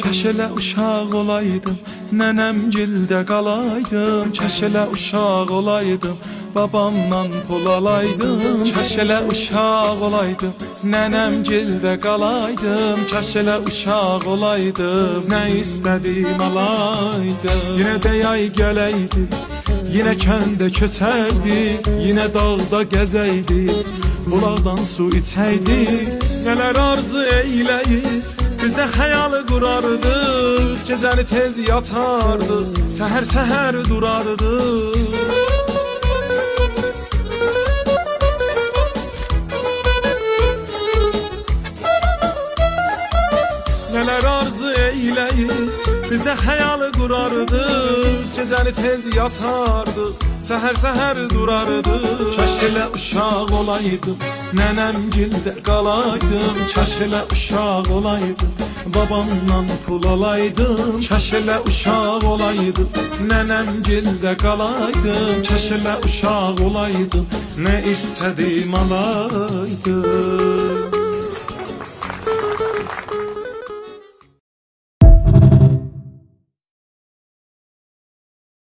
Kaş elə uşaq olaydım, nənəmgildə qalaydım. Kaş elə uşaq olaydım, babamdan pul alaydım. Kaş elə uşaq olaydım, nənəmgildə qalaydım. Kaş elə uşaq olaydım, nə istədim alaydım. Yenə də yay gələydi, yine kəndə köçəydik, yine dağda gəzəydik, bulaqdan su içəydik. Nələr arzu eyləyir, biz də xəyalı qurardıq, gecəni tez yatardıq, səhər-səhər durardıq. Nələr arzu eyləyir, biz də xəyalı qurardıq, gecəni tez yatardıq, səhər-səhər durardıq. Kaş elə uşaq olaydım, nənəmgildə qalaydım. Kaş elə uşaq olaydım, babamdan pul alaydım. Kaş elə uşaq olaydım, nənəmgildə qalaydım. Kaş elə uşaq olaydım, nə istədim alaydım.